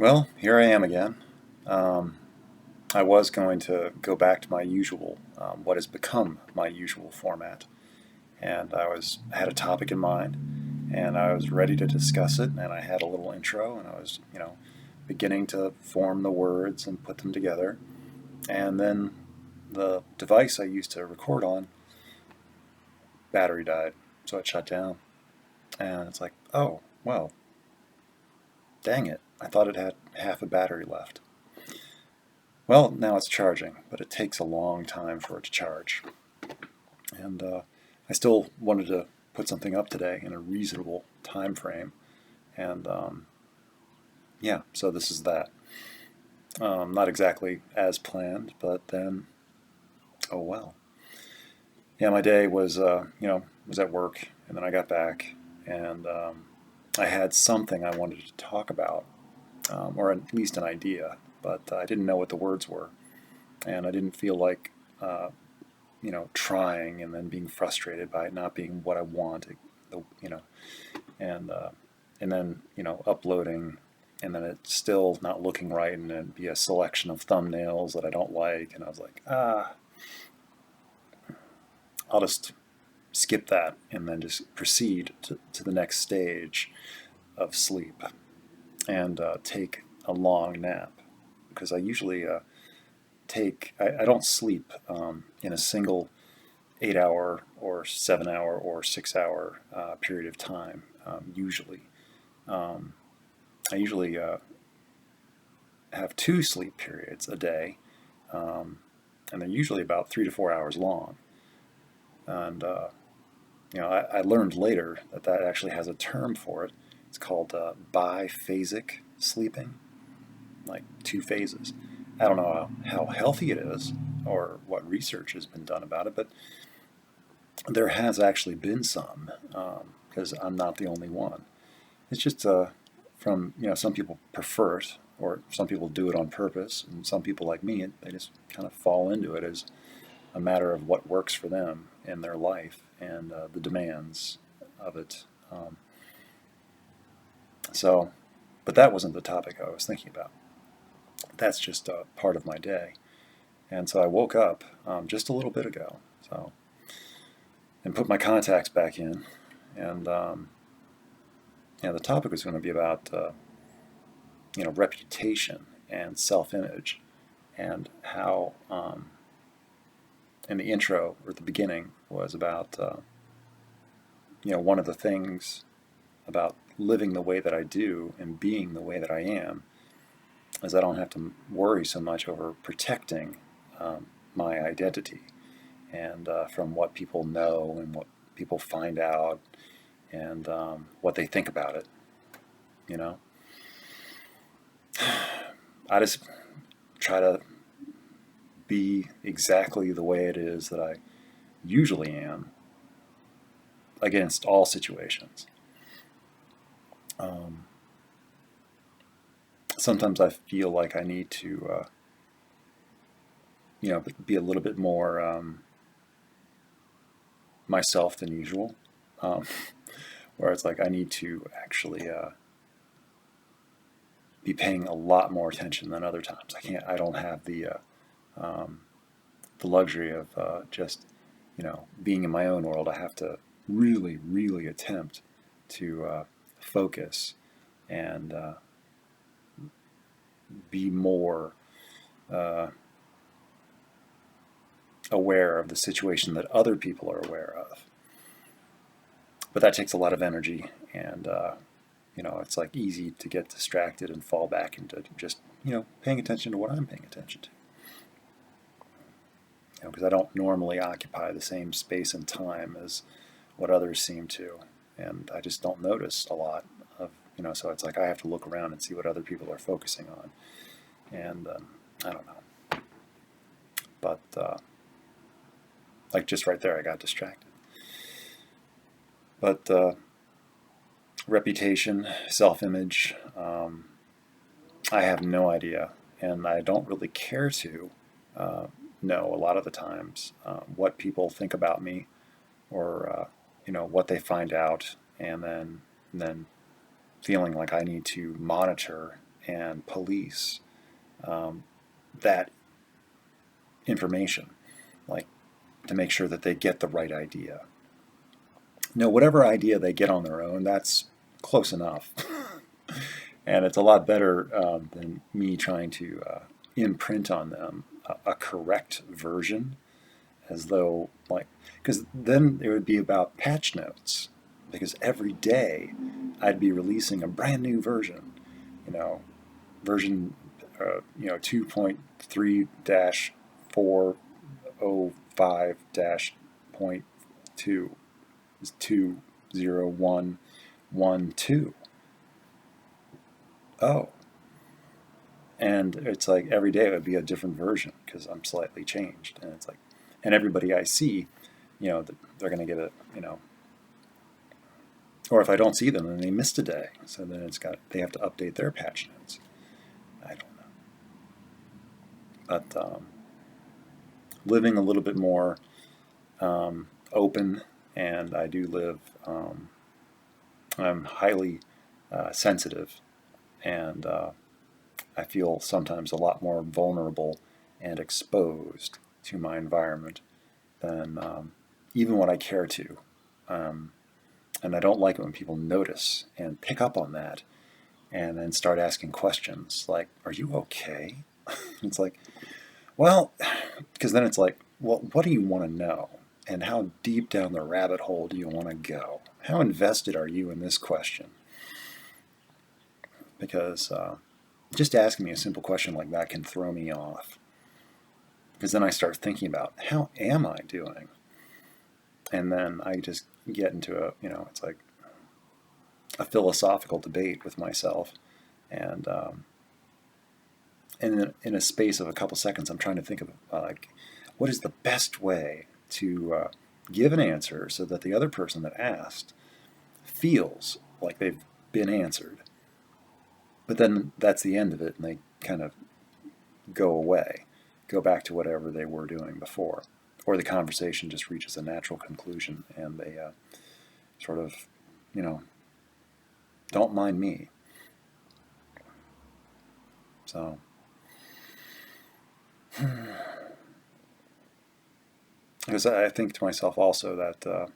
Well, here I am again. Um, I was going to go back to my usual, what has become my usual format, and I had a topic in mind, and I was ready to discuss it, and I had a little intro, and I was, beginning to form the words and put them together, and then the device I used to record on, battery died, so it shut down, and it's like, oh, well, dang it, I thought it had half a battery left. Well, now it's charging, but it takes a long time for it to charge. And I still wanted to put something up today in a reasonable time frame. And yeah, so this is that. Not exactly as planned, but then, oh well. Yeah, my day was, was at work, and then I got back, and I had something I wanted to talk about, or at least an idea, but I didn't know what the words were, and I didn't feel like trying and then being frustrated by it not being what I want, you know, and and then uploading, and then it's still not looking right, and then be a selection of thumbnails that I don't like, and I was like, I'll just skip that and then just proceed to the next stage of sleep and take a long nap because I usually I don't sleep in a single 8 hour or 7 hour or 6 hour period of time. Usually, um, I usually have two sleep periods a day, um, and they're usually about 3 to 4 hours long. And I learned later that that actually has a term for it. It's called biphasic sleeping, like two phases. I don't know how healthy it is or what research has been done about it, but there has actually been some, because I'm not the only one. It's just from some people prefer it, or some people do it on purpose, and some people like me, they just kind of fall into it as a matter of what works for them in their life and the demands of it. So, but that wasn't the topic I was thinking about. That's just a part of my day, and so I woke up just a little bit ago. So, and put my contacts back in, and the topic was going to be about reputation and self-image, and how in the intro or the beginning was about one of the things about living the way that I do and being the way that I am is I don't have to worry so much over protecting my identity and from what people know and what people find out and what they think about it. You know, I just try to be exactly the way it is that I usually am against all situations. Um, Sometimes I feel like I need to, be a little bit more myself than usual. Um, where it's like I need to actually be paying a lot more attention than other times. I don't have um, the luxury of just, being in my own world. I have to really, really attempt to focus and be more uh, aware of the situation that other people are aware of. But that takes a lot of energy, and it's like easy to get distracted and fall back into just paying attention to what I'm paying attention to. Because I don't normally occupy the same space and time as what others seem to, and I just don't notice a lot of So it's like I have to look around and see what other people are focusing on, and I don't know, but like just right there, I got distracted. But reputation, self-image, I have no idea, and I don't really care to uh, know a lot of the times what people think about me or what they find out, and then feeling like I need to monitor and police that information, like to make sure that they get the right idea. No, whatever idea they get on their own, that's close enough. And it's a lot better than me trying to imprint on them a correct version, as though, like, because then it would be about patch notes, because every day I'd be releasing a brand new version, you know, version 2.3-405-.2 is 20112. Oh, and it's like every day it would be a different version because I'm slightly changed, and it's like, and everybody I see, they're going to get or if I don't see them, then they missed a day, so then they have to update their patch notes. I don't know, but living a little bit more open, and I do live. I'm highly sensitive, and I feel sometimes a lot more vulnerable and exposed to my environment than even what I care to. And I don't like it when people notice and pick up on that and then start asking questions like, are you okay? It's like, well, because then it's like, well, what do you want to know? And how deep down the rabbit hole do you want to go? How invested are you in this question? Because just asking me a simple question like that can throw me off. Because then I start thinking about, how am I doing? And then I just get into it's like a philosophical debate with myself. And in a space of a couple seconds, I'm trying to think of what is the best way to give an answer so that the other person that asked feels like they've been answered. But then that's the end of it, and they kind of go away, go back to whatever they were doing before. Or the conversation just reaches a natural conclusion, and they sort of, don't mind me. So, because I think to myself also that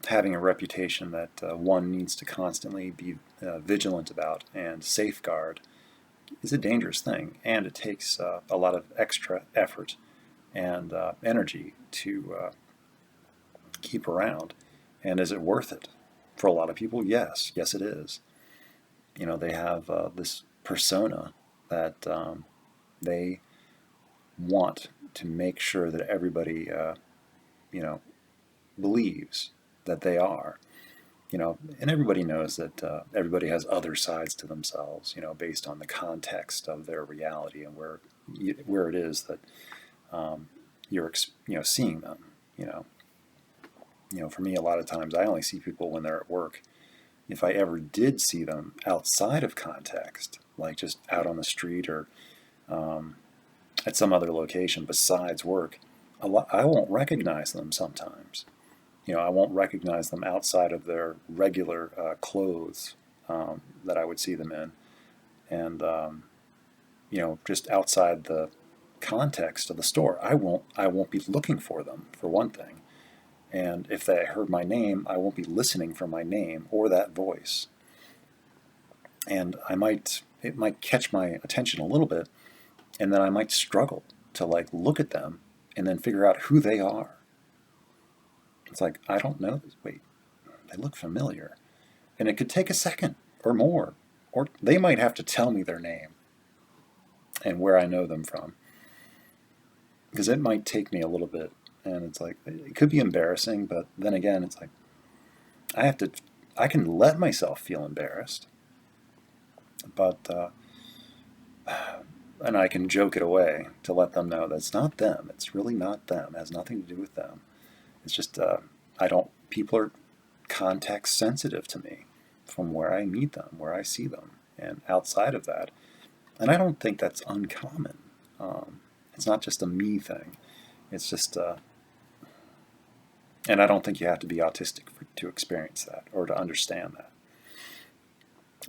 having a reputation that one needs to constantly be vigilant about and safeguard is a dangerous thing, and it takes a lot of extra effort and energy to keep around. And is it worth it? For a lot of people, yes. Yes, it is. They have this persona that they want to make sure that everybody, believes that they are. And everybody knows that everybody has other sides to themselves, based on the context of their reality and where it is that you're seeing them. For me, a lot of times I only see people when they're at work. If I ever did see them outside of context, like just out on the street or at some other location besides work, I won't recognize them sometimes. I won't recognize them outside of their regular clothes that I would see them in. And, just outside the context of the store, I won't be looking for them, for one thing. And if they heard my name, I won't be listening for my name or that voice. And it might catch my attention a little bit, and then I might struggle to look at them and then figure out who they are. It's like, I don't know this. Wait, they look familiar. And it could take a second or more. Or they might have to tell me their name and where I know them from. Because it might take me a little bit. And it's like, it could be embarrassing, but then again, it's like, I can let myself feel embarrassed. But, and I can joke it away to let them know that's not them. It's really not them. It has nothing to do with them. It's just, people are context sensitive to me from where I meet them, where I see them, and outside of that. And I don't think that's uncommon. It's not just a me thing. It's just, and I don't think you have to be autistic to experience that or to understand that.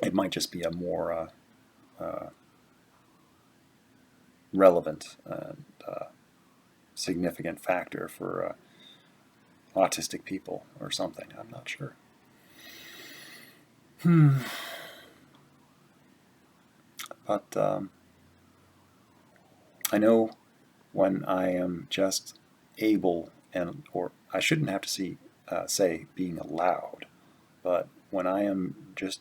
It might just be a more relevant and significant factor for autistic people or something. I'm not sure. But I know when I am just able, and or I shouldn't have to say being allowed, but when I am just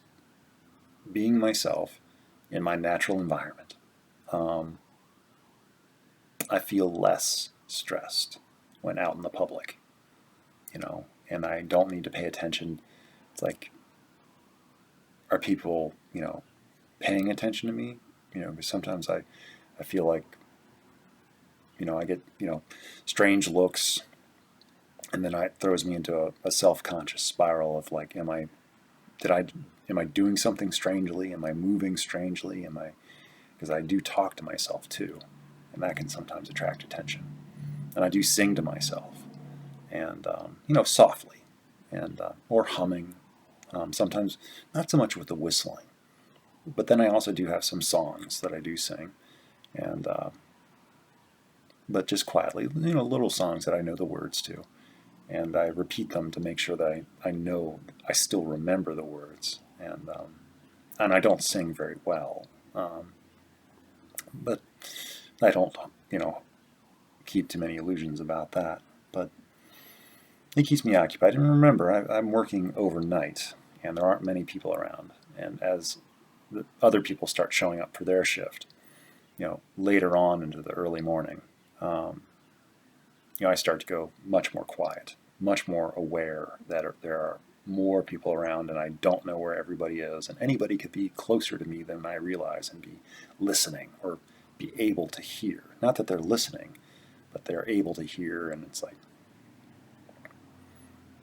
being myself in my natural environment, I feel less stressed when out in the public, and I don't need to pay attention. It's like, are people, paying attention to me? Because sometimes I feel like, I get, strange looks, and then it throws me into a self-conscious spiral of like, am I doing something strangely? Am I moving strangely? Because I do talk to myself too, and that can sometimes attract attention. And I do sing to myself, and softly, and or humming. Sometimes not so much with the whistling, but then I also do have some songs that I do sing, and but just quietly, little songs that I know the words to, and I repeat them to make sure that I know I still remember the words, and I don't sing very well, but I don't keep too many illusions about that, but it keeps me occupied. And remember, I'm working overnight, and there aren't many people around, and as the other people start showing up for their shift, later on into the early morning, I start to go much more quiet, much more aware that there are more people around, and I don't know where everybody is, and anybody could be closer to me than I realize and be listening or be able to hear. Not that they're listening, but they're able to hear, and it's like,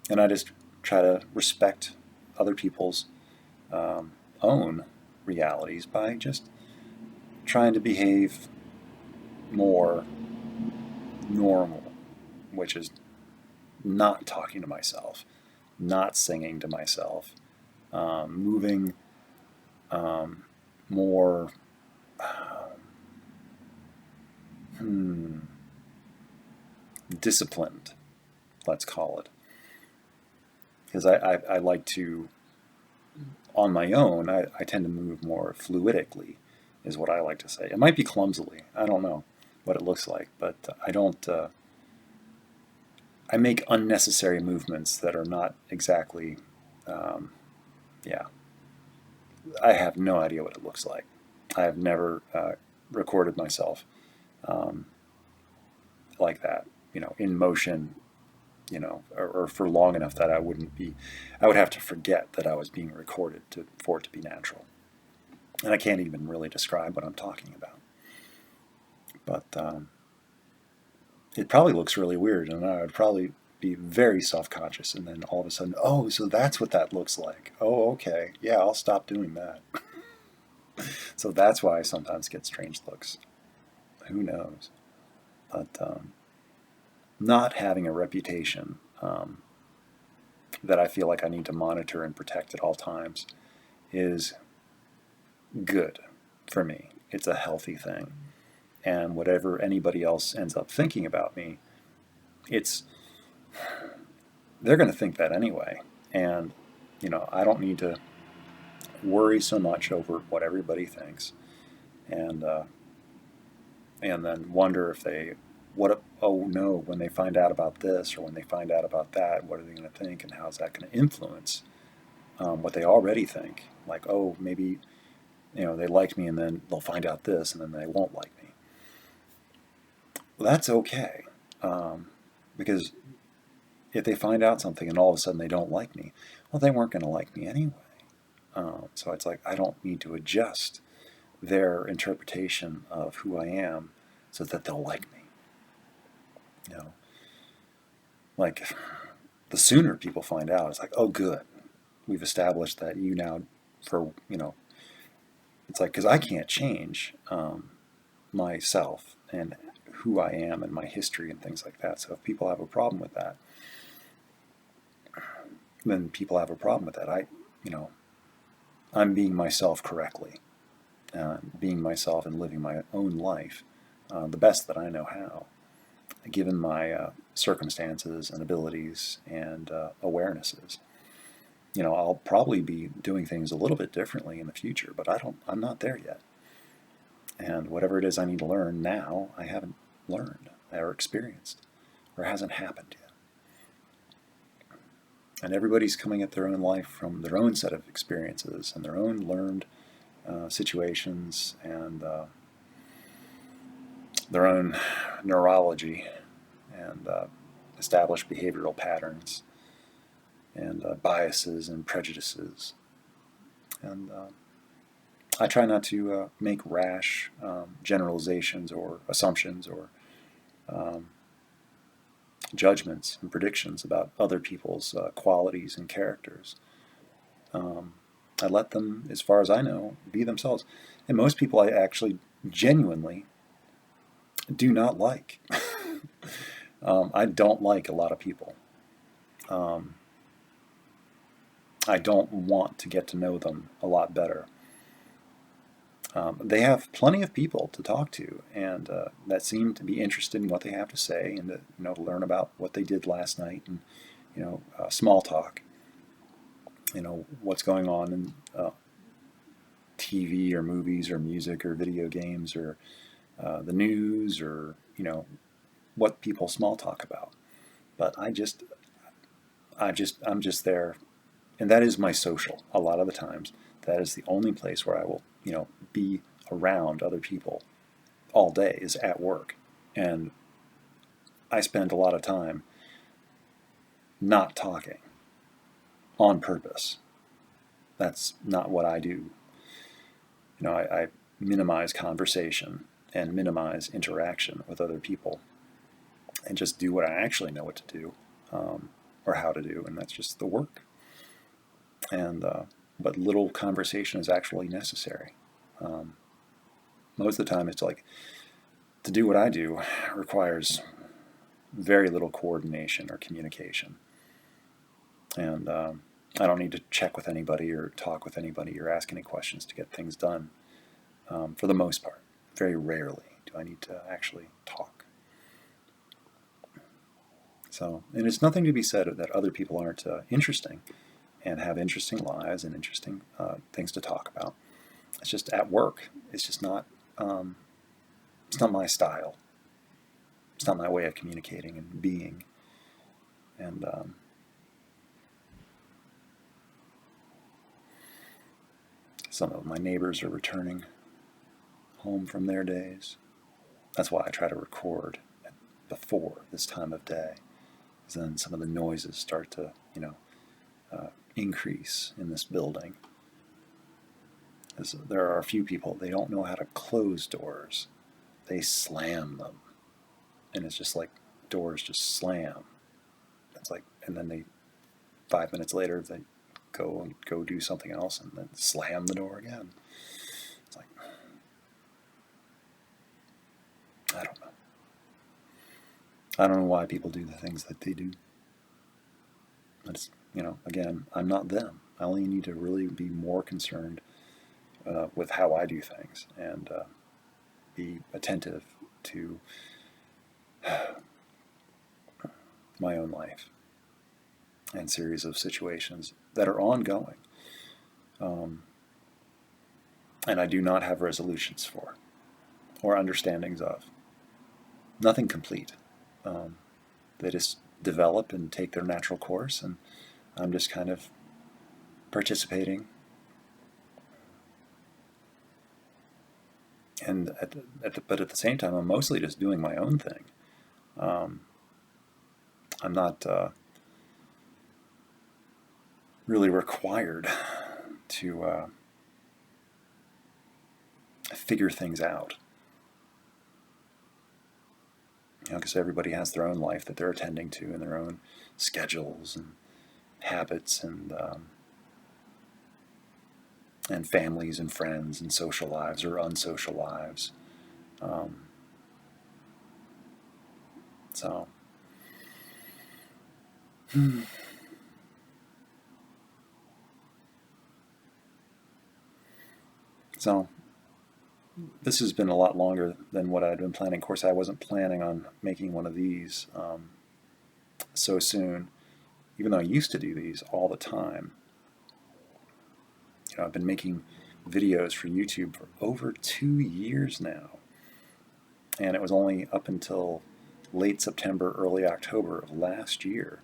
and I just try to respect other people's own realities by just trying to behave more normal, which is not talking to myself, not singing to myself, moving more disciplined, let's call it. Because I like to, on my own, I tend to move more fluidically, is what I like to say. It might be clumsily. I don't know what it looks like, but I don't. I make unnecessary movements that are not exactly. Yeah, I have no idea what it looks like. I have never recorded myself like that, in motion, or for long enough that I would have to forget that I was being recorded for it to be natural. And I can't even really describe what I'm talking about. But it probably looks really weird, and I would probably be very self-conscious, and then all of a sudden, oh, so that's what that looks like. Oh, okay. Yeah, I'll stop doing that. So that's why I sometimes get strange looks. Who knows? But not having a reputation that I feel like I need to monitor and protect at all times is good for me. It's a healthy thing. And whatever anybody else ends up thinking about me, they're going to think that anyway. And, I don't need to worry so much over what everybody thinks. And then wonder if oh no, when they find out about this or when they find out about that, what are they going to think, and how is that going to influence what they already think? Like, oh, maybe, they like me, and then they'll find out this, and then they won't like me. Well, that's okay, because if they find out something and all of a sudden they don't like me, well, they weren't going to like me anyway. So it's like I don't need to adjust their interpretation of who I am so that they'll like me. Like, the sooner people find out, it's like, oh, good, we've established that you now, it's like, because I can't change myself and who I am and my history and things like that. So if people have a problem with that, then people have a problem with that. I'm being myself correctly. being myself and living my own life the best that I know how, given my circumstances and abilities and awarenesses. I'll probably be doing things a little bit differently in the future, but I'm not there yet. And whatever it is I need to learn now, I haven't learned or experienced, or hasn't happened yet. And everybody's coming at their own life from their own set of experiences and their own learned situations and their own neurology and established behavioral patterns and biases and prejudices. And I try not to make rash generalizations or assumptions or judgments and predictions about other people's qualities and characters. I let them, as far as I know, be themselves. And most people I actually genuinely do not like. I don't like a lot of people. I don't want to get to know them a lot better. They have plenty of people to talk to, and that seem to be interested in what they have to say, and to learn about what they did last night, and small talk. What's going on in TV or movies or music or video games or the news or what people small talk about. But I'm just there, and that is my social. A lot of the times, that is the only place where I will be around other people all day is at work, and I spend a lot of time not talking on purpose. That's not what I do. I minimize conversation and minimize interaction with other people and just do what I actually know what to do or how to do, and that's just the work. And but little conversation is actually necessary. Most of the time, it's like to do what I do requires very little coordination or communication. And I don't need to check with anybody or talk with anybody or ask any questions to get things done. For the most part, very rarely do I need to actually talk. So, and it's nothing to be said that other people aren't interesting and have interesting lives and interesting things to talk about. It's just at work. It's just not. It's not my style. It's not my way of communicating and being. And some of my neighbors are returning home from their days. That's why I try to record before this time of day. Because then some of the noises start to, increase in this building. There are a few people, they don't know how to close doors. They slam them. And it's just like doors just slam. It's like, and then 5 minutes later, they go do something else and then slam the door again. It's like, I don't know. I don't know why people do the things that they do. It's, again, I'm not them. I only need to really be more concerned with how I do things and be attentive to my own life and series of situations that are ongoing. And I do not have resolutions for or understandings of. Nothing complete. They just develop and take their natural course, and I'm just kind of participating. And but at the same time, I'm mostly just doing my own thing. I'm not really required to figure things out. Because everybody has their own life that they're attending to and their own schedules and habits and families and friends and social lives or unsocial lives. So this has been a lot longer than what I'd been planning. Of course, I wasn't planning on making one of these so soon, even though I used to do these all the time. I've been making videos for YouTube for over 2 years now, and it was only up until late September, early October of last year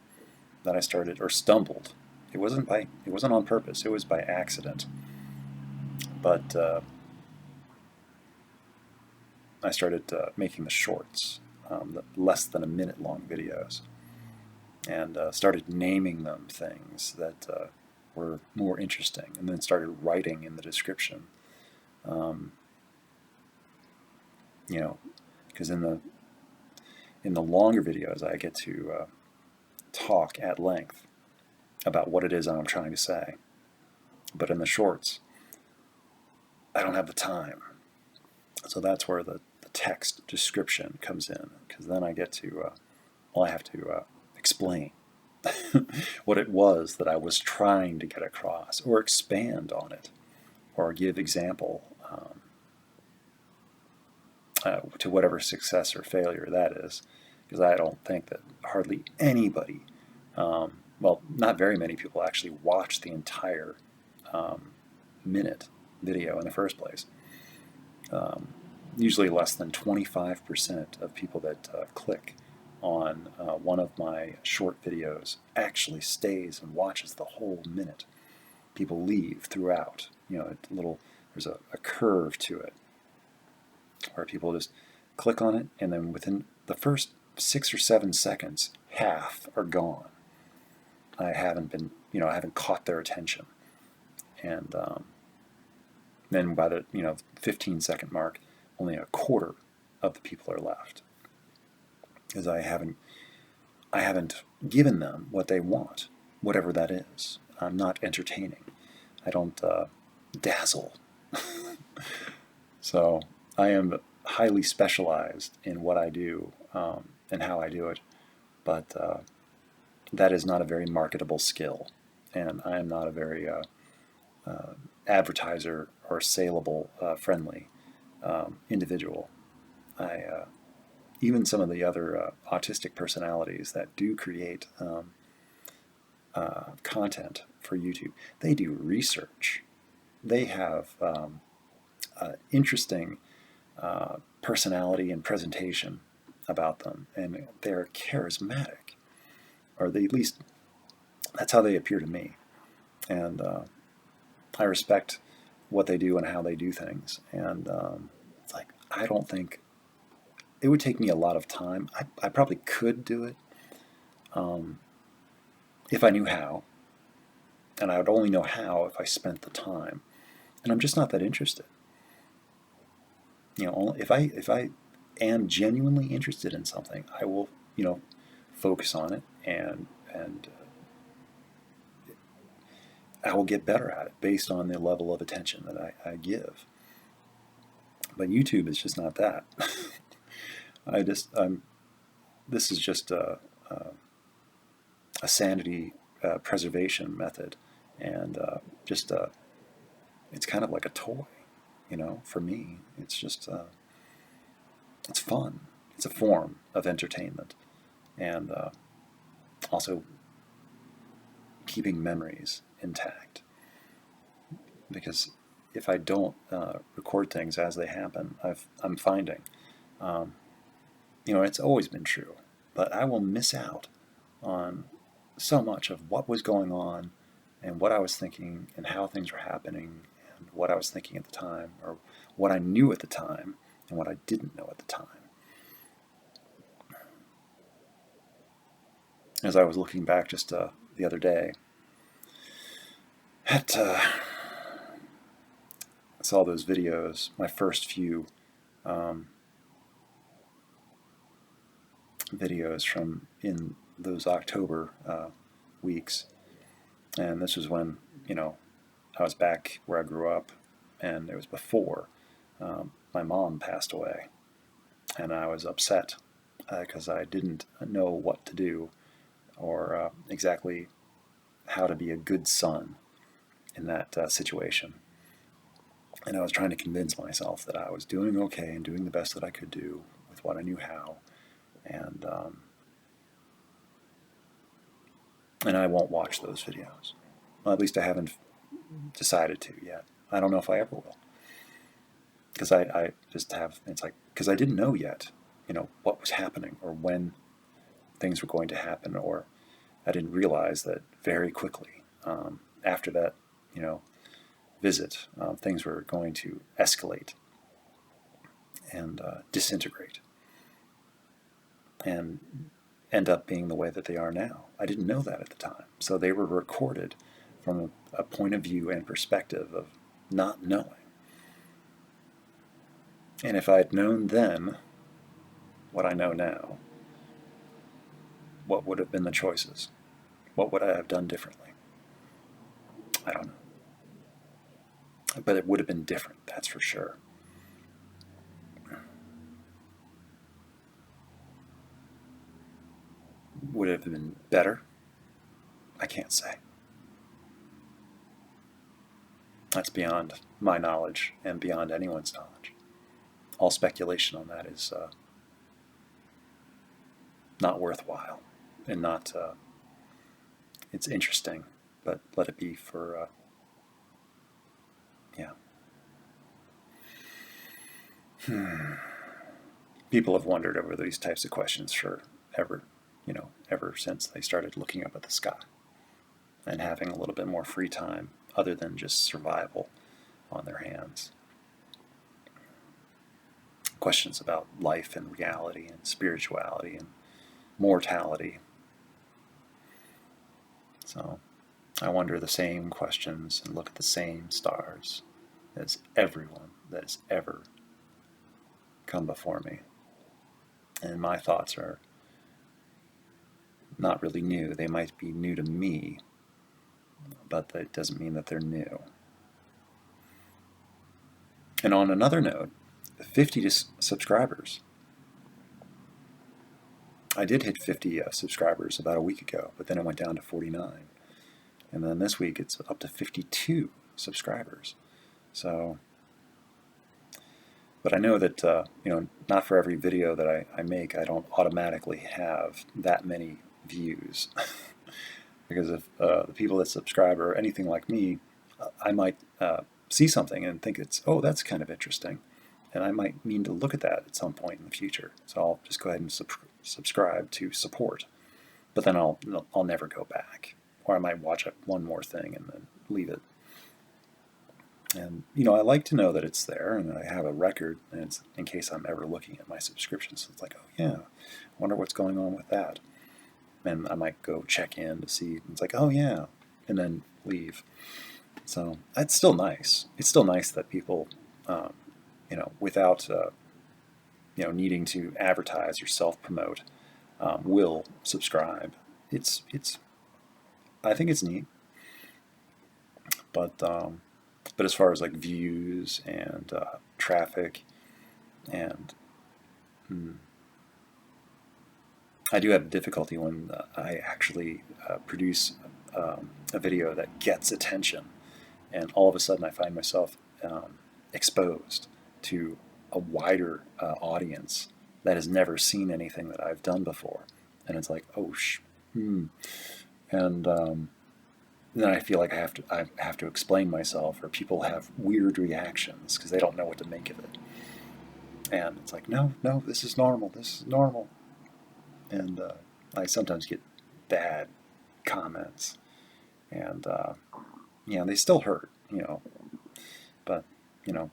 that I started, or stumbled. It wasn't on purpose. It was by accident. But I started making the shorts, the less than a minute long videos, and started naming them things that were more interesting, and then started writing in the description. Because in the longer videos, I get to talk at length about what it is I'm trying to say. But in the shorts, I don't have the time. So that's where the text description comes in, because then I get to, I have to explain what it was that I was trying to get across, or expand on it, or give example to whatever success or failure that is. Because I don't think that hardly anybody, well, not very many people actually watch the entire minute video in the first place. Usually less than 25% of people that click on one of my short videos actually stays and watches the whole minute. People leave throughout. There's a curve to it where people just click on it, and then within the first 6 or 7 seconds, half are gone. I haven't caught their attention, and then by the 15-second mark, only a quarter of the people are left, because I haven't given them what they want, whatever that is. I'm not entertaining. I don't dazzle. So I am highly specialized in what I do and how I do it, but that is not a very marketable skill, and I am not a very advertiser or saleable friendly individual. Even some of the other autistic personalities that do create content for YouTube, they do research. They have interesting personality and presentation about them, and they're charismatic, or they, at least that's how they appear to me. And I respect what they do and how they do things. And it's like, I don't think it would take me a lot of time. I probably could do it if I knew how, and I would only know how if I spent the time. And I'm just not that interested. If I am genuinely interested in something, I will focus on it, and I will get better at it based on the level of attention that I give. But YouTube is just not that. This is just a sanity preservation method, and it's kind of like a toy, for me. It's just, it's fun. It's a form of entertainment, and also keeping memories intact. Because if I don't record things as they happen, I'm finding, it's always been true, but I will miss out on so much of what was going on, and what I was thinking, and how things were happening, and what I was thinking at the time, or what I knew at the time, and what I didn't know at the time. As I was looking back just the other day at I saw those videos, my first few videos from in those October weeks, and this was when I was back where I grew up, and it was before my mom passed away, and I was upset because I didn't know what to do, or exactly how to be a good son in that situation. And I was trying to convince myself that I was doing okay and doing the best that I could do with what I knew how. And I won't watch those videos. Well, at least I haven't decided to yet. I don't know if I ever will. Because I just have, it's like, because I didn't know yet, what was happening or when things were going to happen, or I didn't realize that very quickly after that, visit, things were going to escalate and disintegrate and end up being the way that they are now. I didn't know that at the time. So they were recorded from a point of view and perspective of not knowing. And if I'd known then what I know now, what would have been the choices? What would I have done differently? I don't know. But it would have been different, that's for sure. Would it have been better? I can't say. That's beyond my knowledge and beyond anyone's knowledge. All speculation on that is not worthwhile and not, it's interesting, but let it be for, yeah. People have wondered over these types of questions for ever since they started looking up at the sky and having a little bit more free time other than just survival on their hands. Questions about life and reality and spirituality and mortality. So I wonder the same questions and look at the same stars as everyone that has ever come before me. And my thoughts are not really new. They might be new to me, but that doesn't mean that they're new. And on another note, 50 subscribers. I did hit 50 subscribers about a week ago, but then it went down to 49. And then this week it's up to 52 subscribers. So, but I know that, not for every video that I make, I don't automatically have that many views. Because if the people that subscribe are anything like me, I might see something and think oh, that's kind of interesting. And I might mean to look at that at some point in the future. So I'll just go ahead and subscribe to support. But then I'll never go back. Or I might watch one more thing and then leave it. And, I like to know that it's there and I have a record, and it's in case I'm ever looking at my subscriptions. So it's like, oh yeah, I wonder what's going on with that. And I might go check in to see. It's like, oh yeah, and then leave. So it's still nice. It's still nice that people, without, needing to advertise or self-promote, will subscribe. I think it's neat. But as far as like views and traffic and I do have difficulty when I actually produce a video that gets attention, and all of a sudden I find myself exposed to a wider audience that has never seen anything that I've done before, and it's like, oh, and then I feel like I have to explain myself, or people have weird reactions because they don't know what to make of it, and it's like, no, this is normal, and I sometimes get bad comments, and they still hurt, but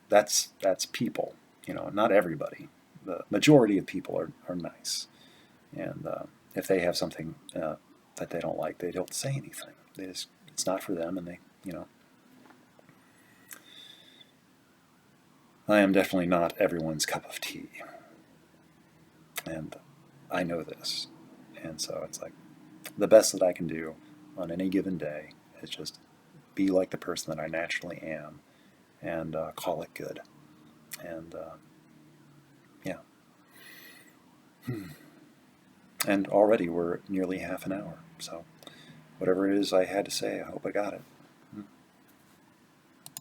that's people, not everybody. The majority of people are nice, and if they have something that they don't like, they don't say anything. It's not for them, and they, I am definitely not everyone's cup of tea, and I know this, and so it's like the best that I can do on any given day is just be like the person that I naturally am, and call it good, and yeah. And already we're nearly half an hour, so whatever it is I had to say, I hope I got it.